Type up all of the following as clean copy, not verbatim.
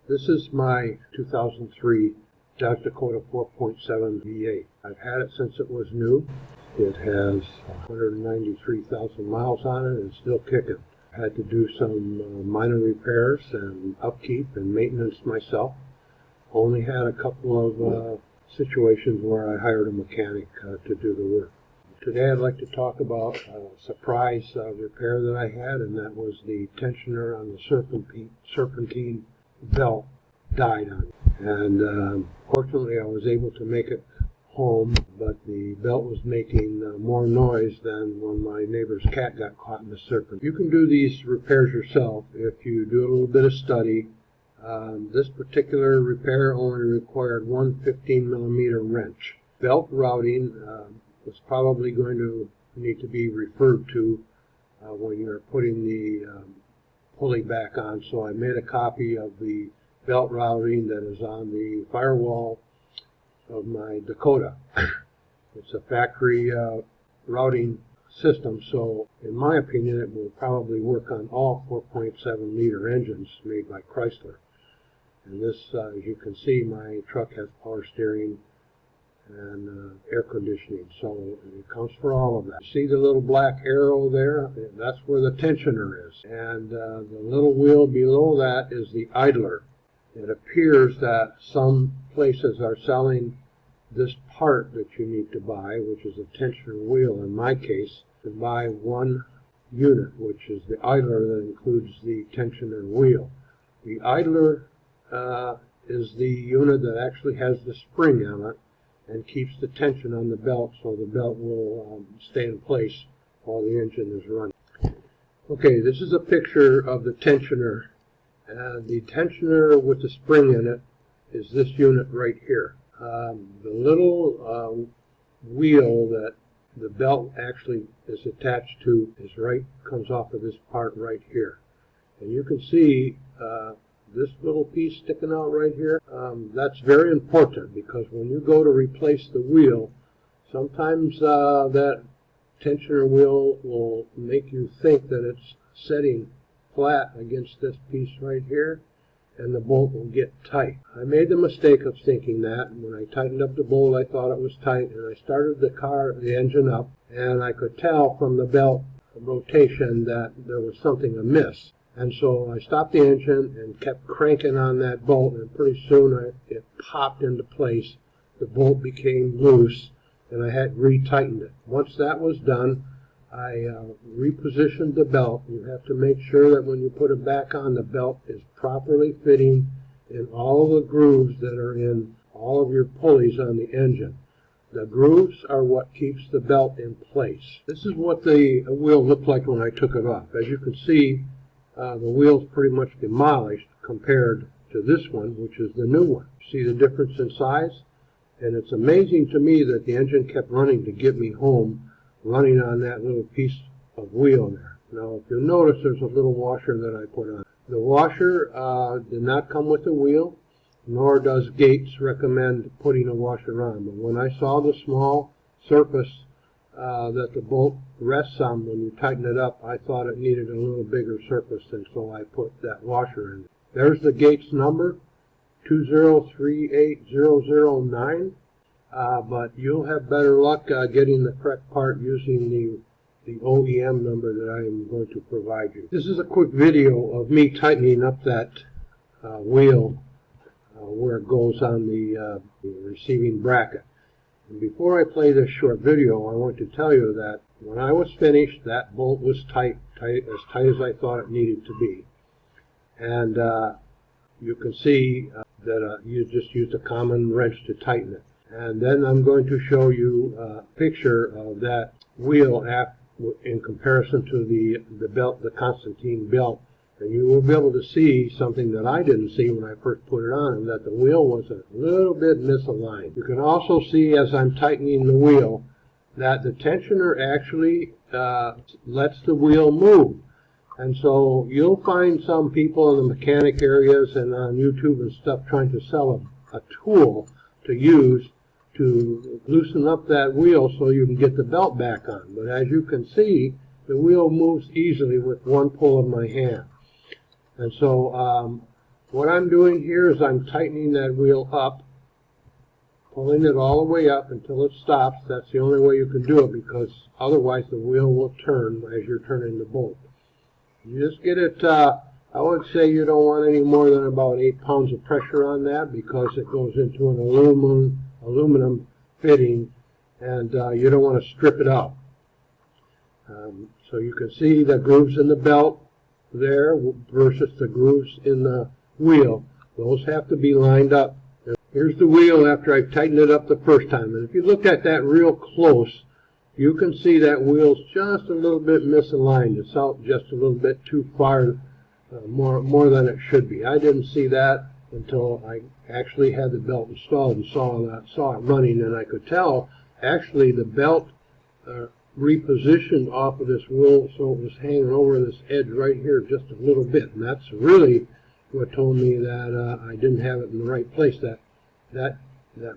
This is my 2003 Dakota 4.7 V8. I've had it since it was new. It has 193,000 miles on it and it's still kicking. I had to do some minor repairs and upkeep and maintenance myself. Only had a couple of situations where I hired a mechanic to do the work. Today I'd like to talk about a surprise repair that I had, and that was the tensioner on the serpentine belt died on me. And fortunately I was able to make it home, but the belt was making more noise than when my neighbor's cat got caught in the serpent. You can do these repairs yourself if you do a little bit of study. This particular repair only required one 15mm wrench. Belt routing was probably going to need to be referred to when you're putting the pulley back on, so I made a copy of the belt routing that is on the firewall of my Dakota. It's a factory routing system, so in my opinion it will probably work on all 4.7 liter engines made by Chrysler. And this, as you can see, my truck has power steering and air conditioning, so it counts for all of that. See the little black arrow there? That's where the tensioner is, and the little wheel below that is the idler. It appears that some places are selling this part that you need to buy, which is a tensioner wheel. In my case, to buy one unit, which is the idler that includes the tensioner wheel. The idler is the unit that actually has the spring on it and keeps the tension on the belt, so the belt will stay in place while the engine is running. Okay, this is a picture of the tensioner. The tensioner with the spring in it is this unit right here. The little wheel that the belt actually is attached to comes off of this part right here. And you can see this little piece sticking out right here. That's very important, because when you go to replace the wheel, sometimes that tensioner wheel will make you think that it's setting flat against this piece right here, and the bolt will get tight. I made the mistake of thinking that, and when I tightened up the bolt I thought it was tight, and I started the engine up, and I could tell from the belt rotation that there was something amiss. And so I stopped the engine and kept cranking on that bolt, and pretty soon it popped into place. The bolt became loose, and I had retightened it. Once that was done, I repositioned the belt. You have to make sure that when you put it back on, the belt is properly fitting in all of the grooves that are in all of your pulleys on the engine. The grooves are what keeps the belt in place. This is what the wheel looked like when I took it off. As you can see, the wheel's pretty much demolished compared to this one, which is the new one. See the difference in size? And it's amazing to me that the engine kept running to get me home, running on that little piece of wheel there. Now, if you notice, there's a little washer that I put on. The washer did not come with the wheel, nor does Gates recommend putting a washer on. But when I saw the small surface that the bolt rests on when you tighten it up, I thought it needed a little bigger surface, and so I put that washer in. There's the Gates number, 2038009, but you'll have better luck getting the correct part using the OEM number that I am going to provide you. This is a quick video of me tightening up that wheel where it goes on the receiving bracket. And before I play this short video, I want to tell you that when I was finished, that bolt was tight as I thought it needed to be. And you can see that you just used a common wrench to tighten it. And then I'm going to show you a picture of that wheel in comparison to the belt, the Constantine belt. And you will be able to see something that I didn't see when I first put it on, and that the wheel was a little bit misaligned. You can also see, as I'm tightening the wheel, that the tensioner actually lets the wheel move. And so you'll find some people in the mechanic areas and on YouTube and stuff trying to sell a tool to use to loosen up that wheel so you can get the belt back on. But as you can see, the wheel moves easily with one pull of my hand. And so What I'm doing here is I'm tightening that wheel up, pulling it all the way up until it stops. That's the only way you can do it, because otherwise the wheel will turn as you're turning the bolt. You just get it, I would say you don't want any more than about 8 pounds of pressure on that, because it goes into an aluminum fitting, and you don't want to strip it out. So you can see the grooves in the belt there versus the grooves in the wheel. Those have to be lined up. Here's the wheel after I tightened it up the first time. And if you look at that real close, you can see that wheel's just a little bit misaligned. It's out just a little bit too far, more than it should be. I didn't see that until I actually had the belt installed and saw it running, and I could tell actually the belt repositioned off of this wheel, so it was hanging over this edge right here just a little bit, and that's really what told me that I didn't have it in the right place. That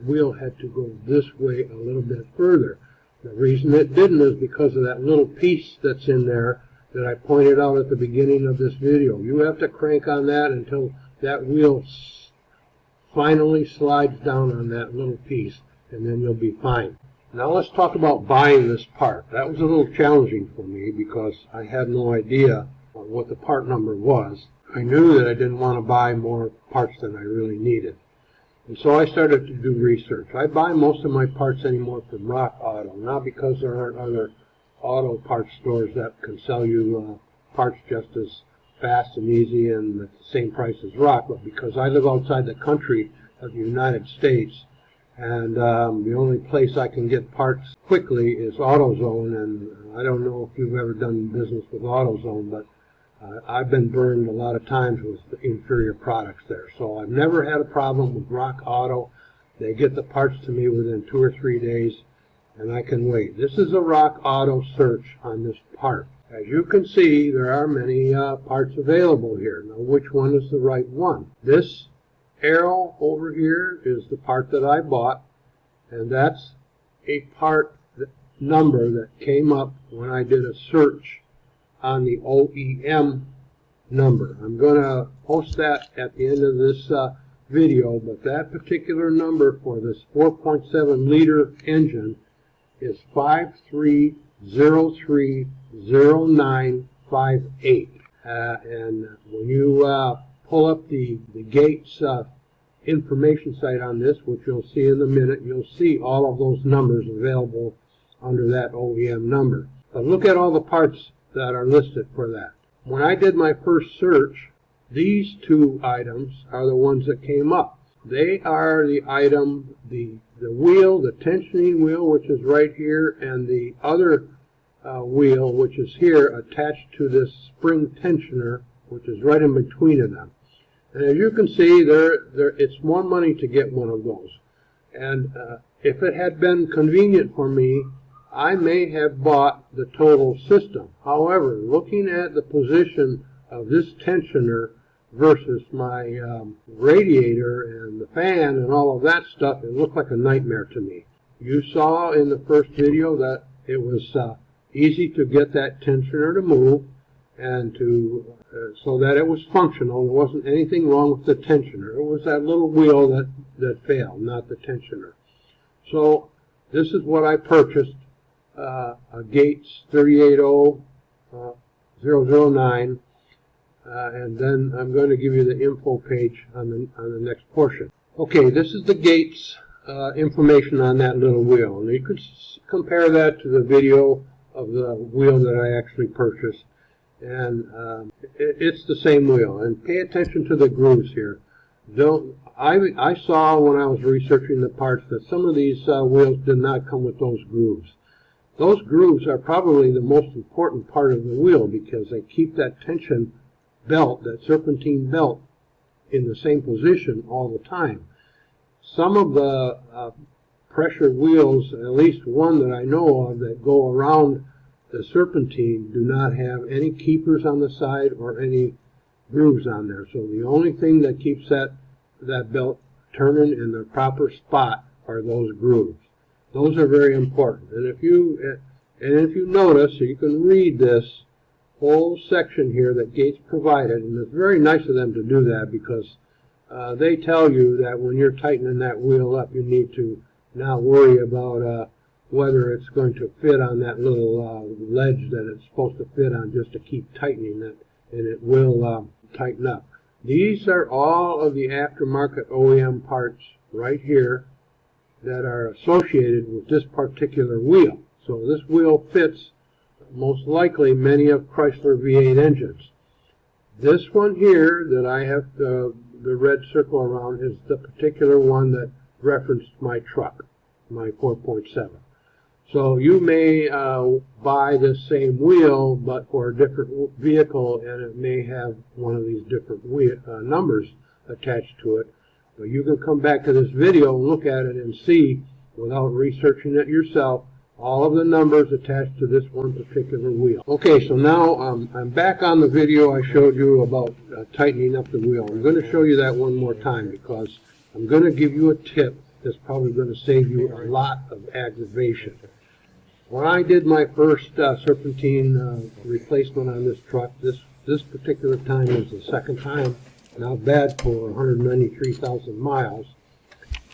wheel had to go this way a little bit further. The reason it didn't is because of that little piece that's in there that I pointed out at the beginning of this video. You have to crank on that until that wheel finally slides down on that little piece, and then you'll be fine. Now let's talk about buying this part. That was a little challenging for me because I had no idea what the part number was. I knew that I didn't want to buy more parts than I really needed. And so I started to do research. I buy most of my parts anymore from Rock Auto, not because there aren't other auto parts stores that can sell you parts just as fast and easy and at the same price as Rock, but because I live outside the country of the United States, and the only place I can get parts quickly is AutoZone, and I don't know if you've ever done business with AutoZone, but I've been burned a lot of times with the inferior products there. So I've never had a problem with Rock Auto. They get the parts to me within 2 or 3 days, and I can wait. This is a Rock Auto search on this part. As you can see, there are many parts available here. Now, which one is the right one? This arrow over here is the part that I bought, and that's a part number that came up when I did a search on the OEM number. I'm going to post that at the end of this video, but that particular number for this 4.7 liter engine is 53030958. And when you pull up the Gates information site on this, which you'll see in a minute, you'll see all of those numbers available under that OEM number. But look at all the parts that are listed for that. When I did my first search, these two items are the ones that came up. They are the item, the wheel, the tensioning wheel, which is right here, and the other wheel, which is here, attached to this spring tensioner, which is right in between of them. And as you can see, it's more money to get one of those. And if it had been convenient for me, I may have bought the total system. However, looking at the position of this tensioner versus my radiator and the fan and all of that stuff, it looked like a nightmare to me. You saw in the first video that it was easy to get that tensioner to move and to so that it was functional. There wasn't anything wrong with the tensioner. It was that little wheel that failed, not the tensioner. So this is what I purchased. A Gates 380009, and then I'm going to give you the info page on the next portion. Okay, this is the Gates information on that little wheel, and you could compare that to the video of the wheel that I actually purchased, and it's the same wheel. And pay attention to the grooves here. I saw when I was researching the parts that some of these wheels did not come with those grooves. Those grooves are probably the most important part of the wheel because they keep that tension belt, that serpentine belt, in the same position all the time. Some of the pressure wheels, at least one that I know of that go around the serpentine, do not have any keepers on the side or any grooves on there. So the only thing that keeps that belt turning in the proper spot are those grooves. Those are very important. And if you notice, you can read this whole section here that Gates provided, and it's very nice of them to do that, because they tell you that when you're tightening that wheel up, you need to not worry about whether it's going to fit on that little ledge that it's supposed to fit on, just to keep tightening it, and it will tighten up. These are all of the aftermarket OEM parts right here that are associated with this particular wheel. So this wheel fits most likely many of Chrysler V8 engines. This one here that I have the red circle around is the particular one that referenced my truck, my 4.7. So you may buy the same wheel but for a different vehicle, and it may have one of these different numbers attached to it. But you can come back to this video and look at it and see, without researching it yourself, all of the numbers attached to this one particular wheel. Okay, so now I'm back on the video I showed you about tightening up the wheel. I'm going to show you that one more time, because I'm going to give you a tip that's probably going to save you a lot of aggravation. When I did my first serpentine replacement on this truck, this particular time was the second time, not bad for 193,000 miles.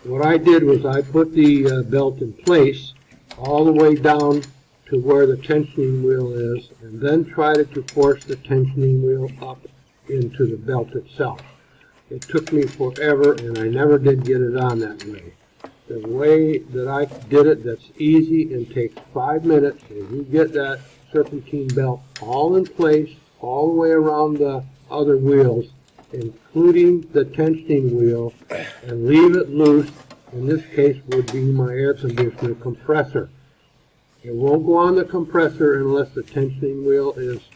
What I did was I put the belt in place all the way down to where the tensioning wheel is, and then tried to force the tensioning wheel up into the belt itself. It took me forever, and I never did get it on that way. The way that I did it, that's easy and takes 5 minutes, and you get that serpentine belt all in place, all the way around the other wheels, including the tensioning wheel, and leave it loose. In this case would be my air conditioner compressor. It won't go on the compressor unless the tensioning wheel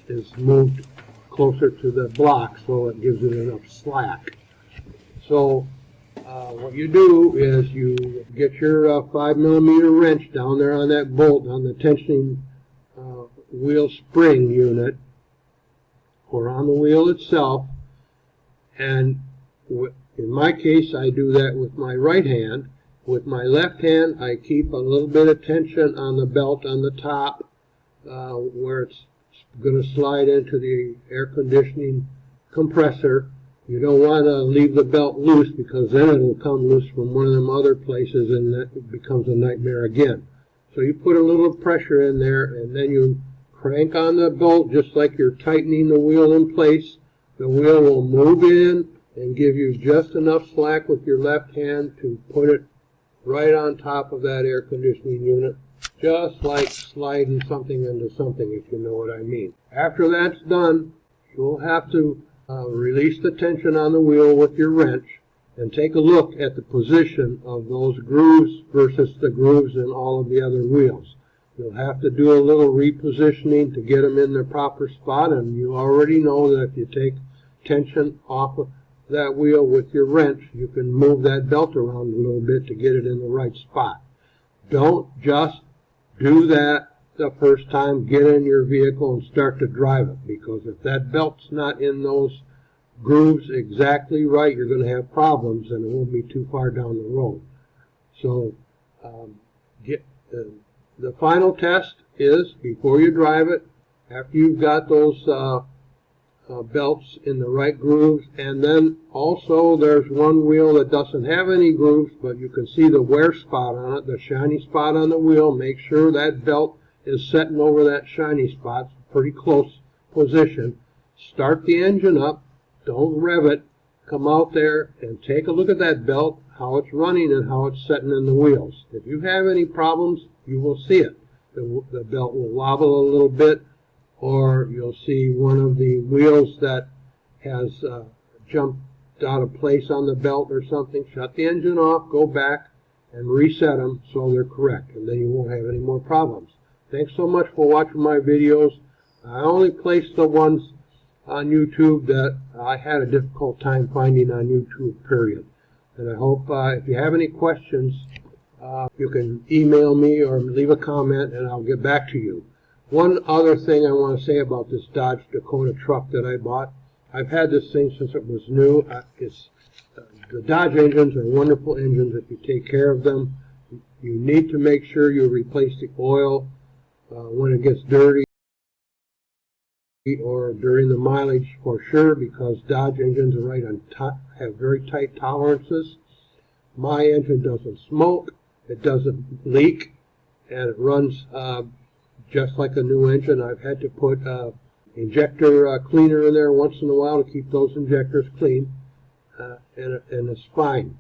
is moved closer to the block, so it gives it enough slack. So what you do is you get your 5mm wrench down there on that bolt on the tensioning wheel spring unit, or on the wheel itself, and in my case I do that with my right hand. With my left hand I keep a little bit of tension on the belt on the top where it's going to slide into the air conditioning compressor. You don't want to leave the belt loose, because then it will come loose from one of them other places, and that becomes a nightmare again. So you put a little pressure in there, and then you crank on the bolt just like you're tightening the wheel in place. The wheel will move in and give you just enough slack with your left hand to put it right on top of that air conditioning unit, just like sliding something into something, if you know what I mean. After that's done, you'll have to release the tension on the wheel with your wrench and take a look at the position of those grooves versus the grooves in all of the other wheels. You'll have to do a little repositioning to get them in their proper spot, and you already know that if you take tension off of that wheel with your wrench, you can move that belt around a little bit to get it in the right spot. Don't just do that the first time, get in your vehicle and start to drive it, because if that belt's not in those grooves exactly right, you're going to have problems, and it won't be too far down the road. So the final test is, before you drive it, after you've got those belts in the right grooves, and then also there's one wheel that doesn't have any grooves, but you can see the wear spot on it, the shiny spot on the wheel. Make sure that belt is setting over that shiny spot, pretty close position. Start the engine up, don't rev it, come out there and take a look at that belt, how it's running and how it's setting in the wheels. If you have any problems, you will see it. The belt will wobble a little bit, or you'll see one of the wheels that has jumped out of place on the belt or something. Shut the engine off, go back and reset them so they're correct, and then you won't have any more problems. Thanks so much for watching my videos. I only placed the ones on YouTube that I had a difficult time finding on YouTube, period. And I hope if you have any questions, you can email me or leave a comment and I'll get back to you. One other thing I want to say about this Dodge Dakota truck that I bought. I've had this thing since it was new. The Dodge engines are wonderful engines if you take care of them. You need to make sure you replace the oil when it gets dirty. or during the mileage for sure, because Dodge engines are have very tight tolerances. My engine doesn't smoke, it doesn't leak, and it runs just like a new engine. I've had to put injector cleaner in there once in a while to keep those injectors clean, and it's fine.